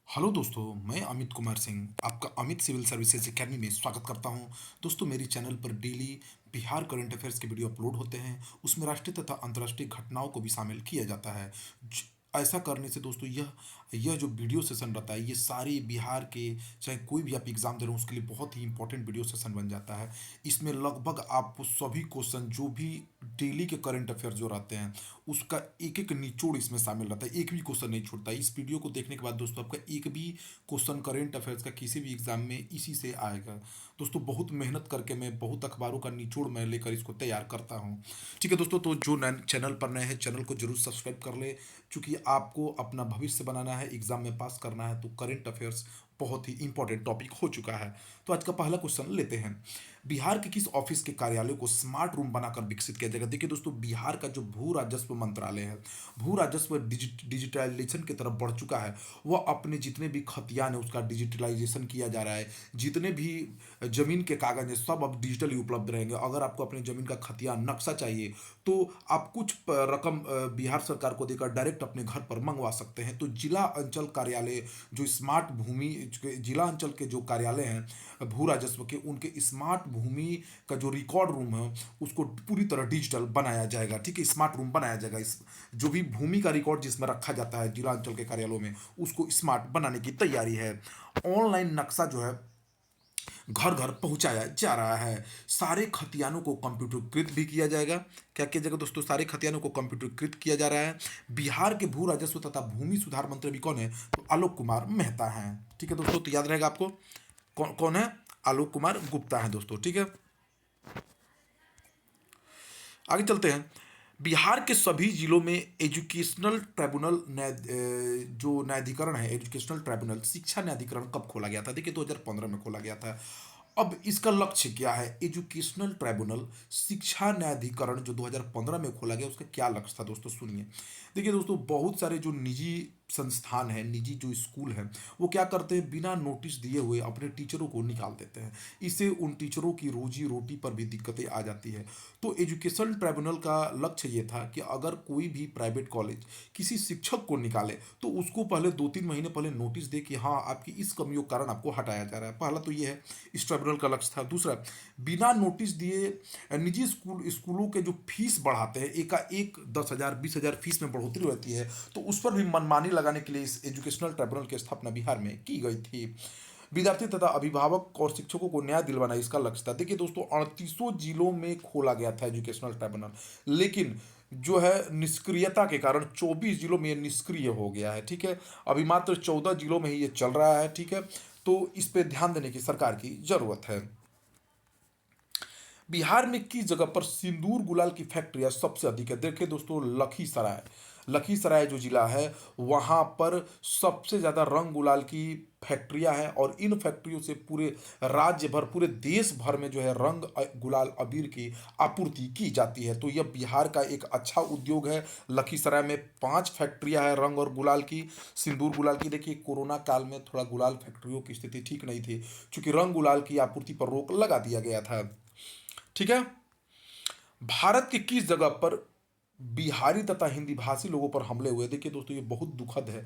Hello दोस्तों, मैं अमित कुमार सिंह आपका अमित सिविल सर्विसेज एकेडमी में स्वागत करता हूं। दोस्तों, मेरी चैनल पर डेली बिहार करंट अफेयर्स के वीडियो अपलोड होते हैं। उसमें राष्ट्रीय तथा अंतर्राष्ट्रीय घटनाओं को भी शामिल किया जाता है। ऐसा करने से दोस्तों यह जो वीडियो सेशन रहता है, ये सारे बिहार के, चाहे कोई भी आप एग्जाम दे रहे हो उसके लिए बहुत ही इंपॉर्टेंट वीडियो सेशन बन जाता है। इसमें लगभग आपको सभी क्वेश्चन जो भी डेली के करंट अफेयर जो रहते हैं उसका एक एक निचोड़ इसमें शामिल रहता है। एक भी क्वेश्चन नहीं छूटता। इस वीडियो को देखने के बाद दोस्तों आपका एक भी क्वेश्चन करंट अफेयर्स का किसी भी एग्जाम में इसी से आएगा। दोस्तों, बहुत मेहनत करके मैं बहुत अखबारों का निचोड़ मैं लेकर इसको तैयार करता हूँ। ठीक है दोस्तों, तो जो चैनल पर नए हैं चैनल को जरूर सब्सक्राइब कर ले, क्योंकि आपको अपना भविष्य बनाना है, एग्जाम में पास करना है, तो करंट अफेयर्स बहुत ही इंपॉर्टेंट टॉपिक हो चुका है। तो आज का पहला क्वेश्चन लेते हैं। बिहार के किस ऑफिस के कार्यालय को स्मार्ट रूम बनाकर विकसित किया जाएगा? देखिए दोस्तों, बिहार का जो भू राजस्व मंत्रालय है, भू राजस्व डिजिटलाइजेशन की तरफ बढ़ चुका है। वह अपने जितने भी खतियान है उसका डिजिटलाइजेशन किया जा रहा है। जितने भी जमीन के कागज हैं सब अब डिजिटली उपलब्ध रहेंगे। अगर आपको अपने जमीन का खतियान नक्शा चाहिए तो आप कुछ रकम बिहार सरकार को देकर डायरेक्ट अपने घर पर मंगवा सकते हैं। तो जिला अंचल कार्यालय जो स्मार्ट भूमि, जिला अंचल के जो कार्यालय हैं भू राजस्व के, उनके स्मार्ट भूमि का जो रिकॉर्ड रूम है उसको पूरी तरह डिजिटल बनाया जाएगा। ठीक है, स्मार्ट रूम बनाया जाएगा। इस जो भी भूमि का रिकॉर्ड जिसमें रखा जाता है जिला अंचल के कार्यालयों में, उसको स्मार्ट बनाने की तैयारी है। ऑनलाइन नक्शा जो है घर घर पहुंचाया जा रहा है। सारे खतियानों को कंप्यूटरीकृत भी किया जाएगा। क्या किया जाएगा दोस्तों? सारे खतियानों को कंप्यूटरीकृत किया जा रहा है। बिहार के भू राजस्व तथा भूमि सुधार मंत्री भी कौन है? तो आलोक कुमार मेहता हैं। ठीक है दोस्तों, तो याद रहेगा आपको कौन कौन है? आलोक कुमार गुप्ता है दोस्तों। ठीक है, आगे चलते हैं। बिहार के सभी जिलों में एजुकेशनल ट्राइब्यूनल जो न्यायाधिकरण है, एजुकेशनल ट्राइब्यूनल शिक्षा न्यायाधिकरण कब खोला गया था? देखिए 2015 में खोला गया था। अब इसका लक्ष्य क्या है? एजुकेशनल ट्राइब्यूनल शिक्षा न्यायाधिकरण जो 2015 में खोला गया, उसका क्या लक्ष्य था दोस्तों? सुनिए। देखिए दोस्तों, बहुत सारे जो निजी संस्थान हैं, निजी जो स्कूल हैं, वो क्या करते हैं, बिना नोटिस दिए हुए अपने टीचरों को निकाल देते हैं। इससे उन टीचरों की रोजी रोटी पर भी दिक्कतें आ जाती है। तो एजुकेशन ट्राइब्यूनल का लक्ष्य ये था कि अगर कोई भी प्राइवेट कॉलेज किसी शिक्षक को निकाले तो उसको पहले 2-3 महीने पहले नोटिस दे कि हाँ, आपकी इस कमियों के कारण आपको हटाया जा रहा है। पहला तो ये है, इस ट्राइब्यूनल का लक्ष्य था। दूसरा, बिना नोटिस दिए निजी स्कूलों के जो फीस बढ़ाते हैं, एकाएक 10,000 20,000 फीस में बढ़ोतरी रहती है, तो उस पर भी मनमानी लगाने के लिए इस एजुकेशनल ट्राइब्यूनल की स्थापना बिहार में की गई थी। विद्यार्थी तथा अभिभावक और शिक्षकों को न्याय दिलवाना इसका लक्ष्य था। देखिए दोस्तों, 38 जिलों में खोला गया था एजुकेशनल ट्राइब्यूनल, लेकिन जो है निष्क्रियता के कारण 24 जिलों में ये निष्क्रिय हो गया है। ठीक है, अभी मात्र 14 जिलों में ही ये चल रहा है। ठीक है, तो इस पे ध्यान देने की सरकार की जरूरत है। बिहार में किस जगह पर सिंदूर गुलाल की फैक्ट्रियां सबसे अधिक है? देखिए दोस्तों, लखीसराय, लखीसराय जो जिला है वहां पर सबसे ज्यादा रंग गुलाल की फैक्ट्रियां हैं, और इन फैक्ट्रियों से पूरे राज्य भर, पूरे देश भर में जो है रंग गुलाल अबीर की आपूर्ति की जाती है। तो यह बिहार का एक अच्छा उद्योग है। लखीसराय में 5 फैक्ट्रियां हैं रंग और गुलाल की, सिंदूर गुलाल की। देखिए, कोरोना काल में थोड़ा गुलाल फैक्ट्रियों की स्थिति ठीक नहीं थी, क्योंकि रंग गुलाल की आपूर्ति पर रोक लगा दिया गया था। ठीक है, भारत की किस जगह पर बिहारी तथा हिंदी भाषी लोगों पर हमले हुए? देखिए दोस्तों, ये बहुत दुखद है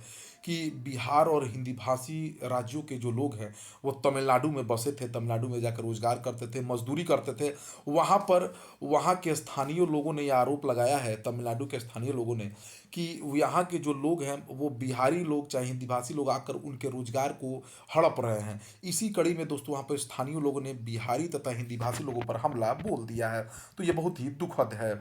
कि बिहार और हिंदी भाषी राज्यों के जो लोग हैं वो तमिलनाडु में बसे थे, तमिलनाडु में जाकर रोजगार करते थे, मजदूरी करते थे। वहाँ पर वहाँ के स्थानीय लोगों ने यह आरोप लगाया है, तमिलनाडु के स्थानीय लोगों ने, कि यहाँ के जो लोग हैं वो बिहारी लोग चाहे हिंदी भाषी लोग आकर उनके रोजगार को हड़प रहे हैं। इसी कड़ी में दोस्तों वहाँ पर स्थानीय लोगों ने बिहारी तथा हिंदी भाषी लोगों पर हमला बोल दिया है। तो ये बहुत ही दुखद है।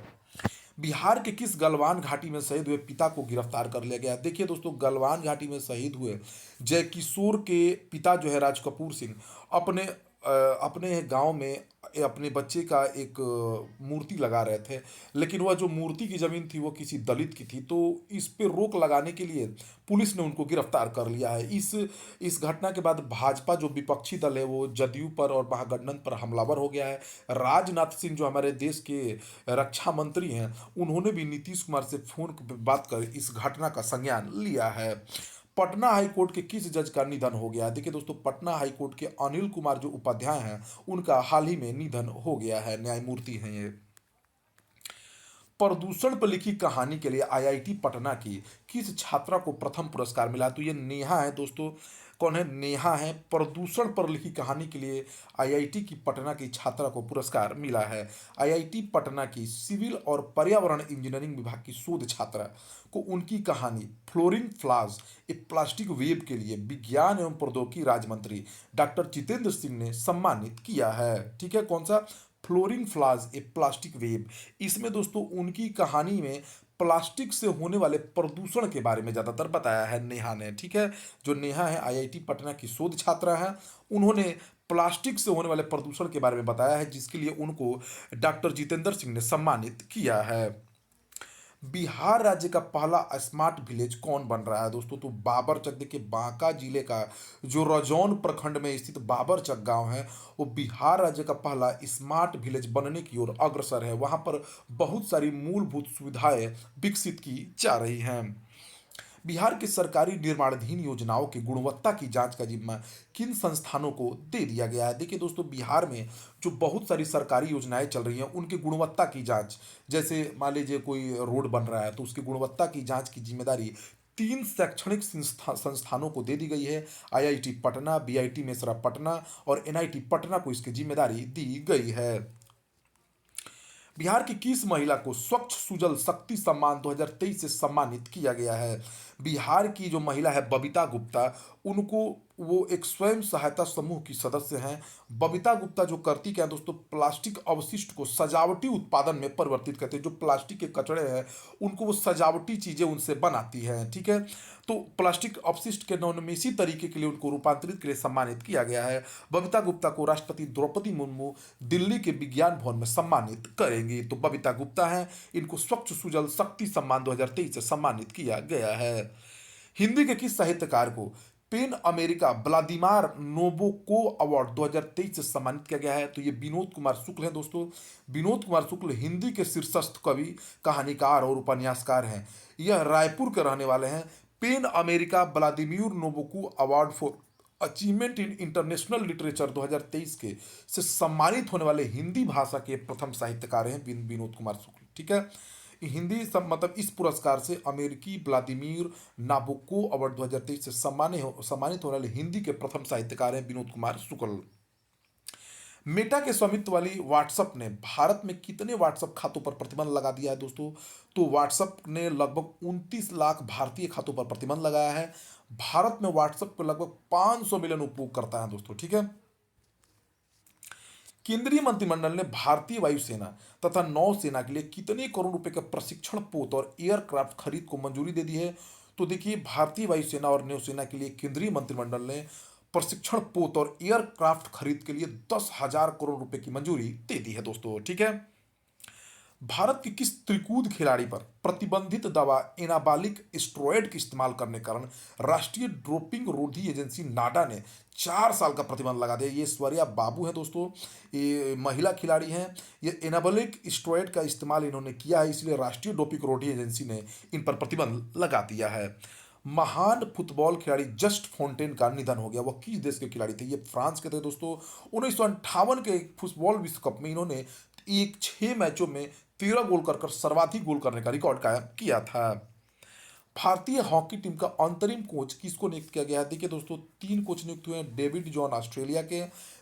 बिहार के किस गलवान घाटी में शहीद हुए पिता को गिरफ्तार कर लिया गया? देखिए दोस्तों, गलवान घाटी में शहीद हुए जय किशोर के पिता जो है राज कपूर सिंह, अपने अपने गांव में अपने बच्चे का एक मूर्ति लगा रहे थे, लेकिन वह जो मूर्ति की जमीन थी वो किसी दलित की थी। तो इस पे रोक लगाने के लिए पुलिस ने उनको गिरफ्तार कर लिया है। इस घटना के बाद भाजपा जो विपक्षी दल है वो जदयू पर और महागठबंधन पर हमलावर हो गया है। राजनाथ सिंह जो हमारे देश के रक्षा मंत्री हैं, उन्होंने भी नीतीश कुमार से फोन पर बात कर इस घटना का संज्ञान लिया है। पटना हाईकोर्ट के किस जज का निधन हो गया? देखिए दोस्तों, पटना हाईकोर्ट के अनिल कुमार जो उपाध्याय हैं, उनका हाल ही में निधन हो गया है। न्यायमूर्ति हैं ये। प्रदूषण पर लिखी कहानी के लिए आईआईटी पटना की किस छात्रा को प्रथम पुरस्कार मिला? तो ये नेहा है दोस्तों। कौन है? नेहा है। प्रदूषण पर लिखी कहानी के लिए आईआईटी की पटना की छात्रा को पुरस्कार मिला है। आईआईटी पटना की सिविल और पर्यावरण इंजीनियरिंग विभाग की शोध छात्रा को उनकी कहानी फ्लोरिंग फ्लाज ए प्लास्टिक वेब के लिए विज्ञान एवं प्रौद्योगिकी राज्य मंत्री डॉक्टर जितेंद्र सिंह ने सम्मानित किया है। ठीक है, कौन सा? फ्लोरिंग फ्लाज ए प्लास्टिक वेब। इसमें दोस्तों उनकी कहानी में प्लास्टिक से होने वाले प्रदूषण के बारे में ज्यादातर बताया है नेहा ने। ठीक है, जो नेहा है आईआईटी पटना की शोध छात्रा है, उन्होंने प्लास्टिक से होने वाले प्रदूषण के बारे में बताया है, जिसके लिए उनको डॉक्टर जितेंद्र सिंह ने सम्मानित किया है। बिहार राज्य का पहला स्मार्ट विलेज कौन बन रहा है दोस्तों? तो बाबरचक। देखिए, बांका जिले का जो रजौन प्रखंड में स्थित बाबरचक गांव है, वो बिहार राज्य का पहला स्मार्ट विलेज बनने की ओर अग्रसर है। वहां पर बहुत सारी मूलभूत सुविधाएं विकसित की जा रही हैं। बिहार की सरकारी निर्माणाधीन योजनाओं की गुणवत्ता की जांच का जिम्मा किन संस्थानों को दे दिया गया है? देखिए दोस्तों, बिहार में जो बहुत सारी सरकारी योजनाएं चल रही हैं, उनकी गुणवत्ता की जांच, जैसे मान लीजिए कोई रोड बन रहा है तो उसकी गुणवत्ता की जांच की जिम्मेदारी तीन शैक्षणिक संस्थानों को दे दी गई है। आईआईटी पटना, बीआईटी मेसरा पटना और एनआईटी पटना को इसकी जिम्मेदारी दी गई है। बिहार की किस महिला को स्वच्छ सुजल शक्ति सम्मान 2023 से सम्मानित किया गया है? बिहार की जो महिला है बबीता गुप्ता, उनको, वो एक स्वयं सहायता समूह की सदस्य हैं। बबीता गुप्ता जो करती क्या है दोस्तों, प्लास्टिक अवशिष्ट को सजावटी उत्पादन में परिवर्तित करते हैं। जो प्लास्टिक के कचड़े हैं उनको वो सजावटी चीजें उनसे बनाती हैं। ठीक है, तो प्लास्टिक अपशिष्ट के नवोन्मेषी तरीके के लिए उनको रूपांतरित के लिए सम्मानित किया गया है। बबीता गुप्ता को राष्ट्रपति द्रौपदी मुर्मू दिल्ली के विज्ञान भवन में सम्मानित करेंगी। तो बबीता गुप्ता हैं, इनको स्वच्छ सुजल शक्ति सम्मान 2023 से सम्मानित किया गया है। हिंदी के किस साहित्यकार को पेन अमेरिका व्लादिमार नोबोको अवार्ड 2023 से सम्मानित किया गया है? तो ये विनोद कुमार शुक्ल हैं दोस्तों। विनोद कुमार शुक्ल हिंदी के शीर्षस्थ कवि, कहानीकार और उपन्यासकार हैं। यह रायपुर के रहने वाले हैं। PEN America Vladimir Nabokov award for achievement in international literature 2023 के से सम्मानित होने वाले हिंदी भाषा के प्रथम साहित्यकार हैं विनोद कुमार शुक्ल। ठीक है, हिंदी सब मतलब इस पुरस्कार से अमेरिकी व्लादिमीर नाबोको अवार्ड 2023 से सम्मानित होने वाले हिंदी के प्रथम साहित्यकार हैं विनोद कुमार शुक्ल। मेटा के स्वामित्व वाली व्हाट्सएप ने भारत में कितने व्हाट्सएप खातों पर प्रतिबंध लगा दिया है दोस्तों? तो व्हाट्सएप ने लगभग 29 लाख भारतीय खातों पर प्रतिबंध लगाया है। भारत में व्हाट्सएप के लगभग 500 मिलियन उपयोगकर्ता हैं दोस्तों। ठीक है, केंद्रीय मंत्रिमंडल ने भारतीय वायुसेना तथा नौसेना के लिए कितने करोड़ रुपए का प्रशिक्षण पोत और एयरक्राफ्ट खरीद को मंजूरी दे दी है? तो देखिए, भारतीय वायुसेना और नौसेना के लिए केंद्रीय मंत्रिमंडल ने प्रशिक्षण पोत और एयरक्राफ्ट खरीद के लिए 10,000 करोड़ रुपए की मंजूरी दे दी है दोस्तों। ठीक है, भारत के किस त्रिकूद खिलाड़ी पर प्रतिबंधित दवा एनाबालिक स्टेरॉयड के इस्तेमाल करने के कारण राष्ट्रीय डोपिंग रोधी एजेंसी नाडा ने 4 साल का प्रतिबंध लगा दिया? ये ऐश्वर्या बाबू है दोस्तों, ये महिला खिलाड़ी हैं। ये एनाबालिक स्टेरॉयड का इस्तेमाल इन्होंने किया है, इसलिए राष्ट्रीय डोपिंग रोधी एजेंसी ने इन पर प्रतिबंध लगा दिया है। महान फुटबॉल खिलाड़ी जस्ट फोंटेन का निधन हो गया। वह किस देश के खिलाड़ी थे? ये फ्रांस के थे दोस्तों। 1958 के फुटबॉल विश्व कप में इन्होंने एक 6 मैचों में 13 गोल कर सर्वाधिक गोल करने का रिकॉर्ड कायम किया था। भारतीय हॉकी टीम का अंतरिम कोच किसको नियुक्त किया गया है? देखिए दोस्तों, 3 कोच नियुक्त हुए हैं। डेविड जॉन ऑस्ट्रेलिया के,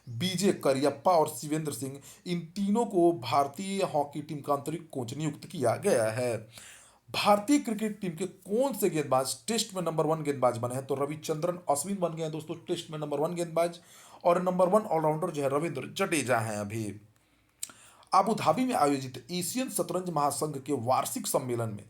बीजे करियप्पा और शिवेंद्र सिंह, इन तीनों को भारतीय हॉकी टीम का अंतरिम कोच नियुक्त किया गया है। भारतीय क्रिकेट टीम के कौन से गेंदबाज टेस्ट में नंबर 1 गेंदबाज बने हैं? तो रविचंद्रन अश्विन बन गए हैं दोस्तों टेस्ट में नंबर 1 गेंदबाज, और नंबर 1 ऑलराउंडर जो है रविंद्र जडेजा हैं। अभी अबू धाबी में आयोजित एशियन शतरंज महासंघ के वार्षिक सम्मेलन में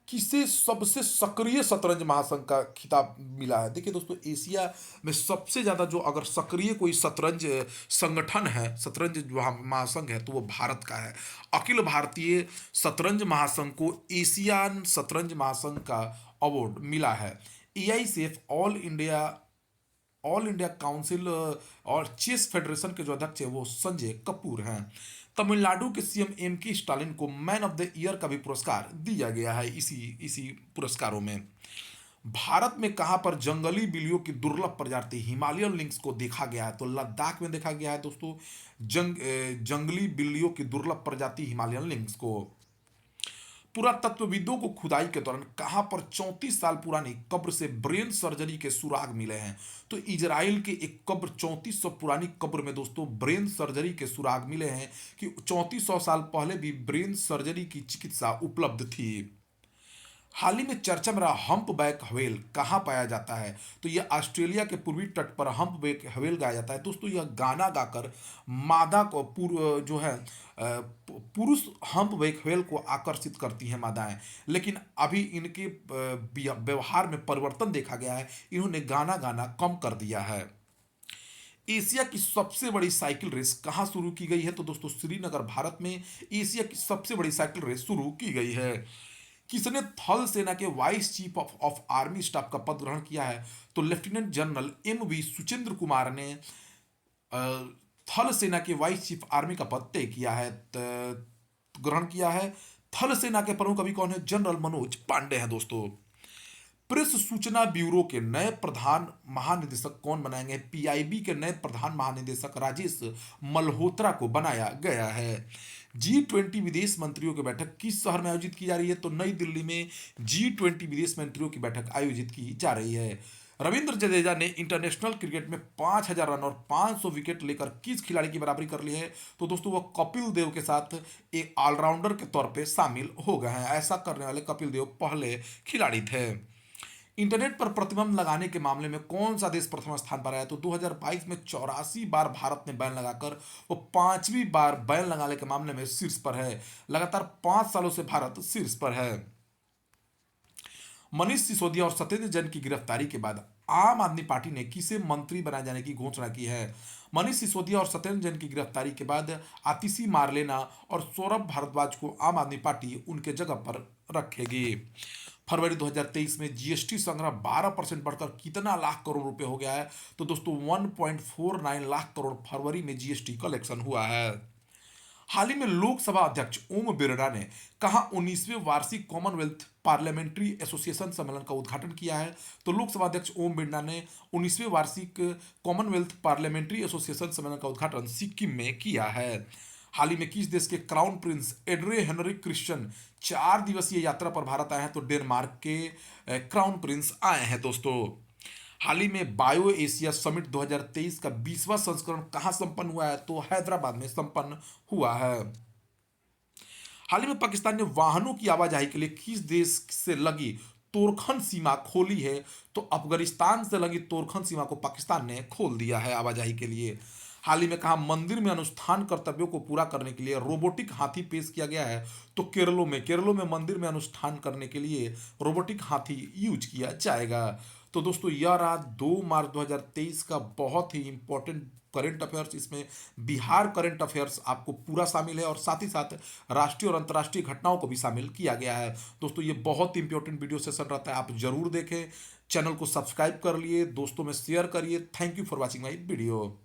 किसे सबसे सक्रिय शतरंज महासंघ का खिताब मिला है? देखिए दोस्तों, एशिया में सबसे ज्यादा जो अगर सक्रिय कोई शतरंज संगठन है, शतरंज महासंघ है, तो वो भारत का है। अखिल भारतीय शतरंज महासंघ को एशियान शतरंज महासंघ का अवार्ड मिला है। एआईसीएफ ऑल इंडिया काउंसिल और चेस फेडरेशन के जो अध्यक्ष है वो संजय कपूर हैं। तमिलनाडु के सीएम के स्टालिन को मैन ऑफ द ईयर का भी पुरस्कार दिया गया है इसी इसी पुरस्कारों में। भारत में कहां पर जंगली बिल्लियों की दुर्लभ प्रजाति हिमालयन लिंक्स को देखा गया है? तो लद्दाख में देखा गया है दोस्तों जंगली बिल्लियों की दुर्लभ प्रजाति हिमालयन लिंक्स को। पुरातत्वविदों को खुदाई के दौरान कहां पर 34 साल पुरानी कब्र से ब्रेन सर्जरी के सुराग मिले हैं। तो इजराइल के एक कब्र 3400 पुरानी कब्र में दोस्तों ब्रेन सर्जरी के सुराग मिले हैं कि 3400 साल पहले भी ब्रेन सर्जरी की चिकित्सा उपलब्ध थी। हाल ही में चर्चा में रहा हम्पबैक व्हेल कहाँ पाया जाता है। तो यह ऑस्ट्रेलिया के पूर्वी तट पर हम्पबैक व्हेल गाया जाता है। दोस्तों यह गाना गाकर मादा को जो है पुरुष हम्पबैक व्हेल को आकर्षित करती हैं मादाएं। लेकिन अभी इनके व्यवहार में परिवर्तन देखा गया है, इन्होंने गाना गाना कम कर दिया है। एशिया की सबसे बड़ी साइकिल रेस कहाँ शुरू की गई है। तो दोस्तों श्रीनगर भारत में एशिया की सबसे बड़ी साइकिल रेस शुरू की गई है। किसने थल सेना के vice chief of army staff का पद ग्रहण किया है। तो lieutenant general M V. Suchindra Kumar ने थल सेना के वाइस चीफ आर्मी का पद तय किया है, ग्रहण किया है। थल सेना के प्रमुख अभी कौन है? जनरल मनोज पांडे हैं दोस्तों। प्रेस सूचना ब्यूरो के नए प्रधान महानिदेशक कौन बनाएंगे? पीआईबी के नए प्रधान महानिदेशक राजेश मल्होत्रा को बनाया गया है। G20 विदेश मंत्रियों की बैठक किस शहर में आयोजित की जा रही है? तो नई दिल्ली में G20 विदेश मंत्रियों की बैठक आयोजित की जा रही है। रविंद्र जडेजा ने इंटरनेशनल क्रिकेट में 5000 रन और 500 विकेट लेकर किस खिलाड़ी की बराबरी कर ली है? तो दोस्तों वह कपिल देव के साथ एक ऑलराउंडर के तौर पे शामिल हो गए हैं। ऐसा करने वाले कपिल देव पहले खिलाड़ी थे। इंटरनेट पर प्रतिबंध लगाने के मामले में कौन सा देश प्रथम स्थान पर आया? तो 2022 में 84 बार भारत ने बैन लगाकर वो 5वीं बार बैन लगाने के मामले में शीर्ष पर है। लगातार 5 सालों से भारत शीर्ष पर है। मनीष सिसोदिया और सत्येंद्र जैन की गिरफ्तारी के बाद आम आदमी पार्टी ने किसे मंत्री बनाए जाने की घोषणा की है? मनीष सिसोदिया और सत्येंद्र जैन की गिरफ्तारी के बाद आतिशी मारलेना और सौरभ भारद्वाज को आम आदमी पार्टी उनके जगह पर रखेगी। फरवरी 2023 में जीएसटी संग्रह 12% बढ़कर कितना लाख करोड़ रुपए हो गया है? तो दोस्तों 1.49 लाख करोड़ फरवरी में जीएसटी कलेक्शन हुआ है। हाल ही में लोकसभा अध्यक्ष ओम बिरला ने कहा 19वें वार्षिक कॉमनवेल्थ पार्लियामेंट्री एसोसिएशन सम्मेलन का उद्घाटन किया है। तो लोकसभा अध्यक्ष ओम बिरला ने 19वें वार्षिक कॉमनवेल्थ पार्लियामेंट्री एसोसिएशन सम्मेलन का उद्घाटन सिक्किम में किया है। हाल ही में किस देश के क्राउन प्रिंस एड्रे हेनरिक क्रिश्चियन 4 दिवसीय यात्रा पर भारत आए हैं? तो डेनमार्क के क्राउन प्रिंस आए हैं दोस्तों। हाल ही में बायो एशिया समिट 2023 का 20वां संस्करण कहां संपन्न हुआ है? तो हैदराबाद में संपन्न हुआ है। हाल ही में पाकिस्तान ने वाहनों की आवाजाही के लिए किस देश से लगी तोरखन सीमा खोली है? तो अफगानिस्तान से लगी तोरखन सीमा को पाकिस्तान ने खोल दिया है आवाजाही के लिए। हाल ही में कहा मंदिर में अनुष्ठान कर्तव्यों को पूरा करने के लिए रोबोटिक हाथी पेश किया गया है। तो केरलों में मंदिर में अनुष्ठान करने के लिए रोबोटिक हाथी यूज किया जाएगा। तो दोस्तों यह रहा 2 मार्च 2023 का बहुत ही इंपॉर्टेंट करंट अफेयर्स। इसमें बिहार करंट अफेयर्स आपको पूरा शामिल है और साथ ही साथ राष्ट्रीय और अंतर्राष्ट्रीय घटनाओं को भी शामिल किया गया है। दोस्तों ये बहुत इंपॉर्टेंट वीडियो सेशन रहता है, आप जरूर देखें। चैनल को सब्सक्राइब कर लिए, दोस्तों में शेयर करिए। Thank you for watching my video.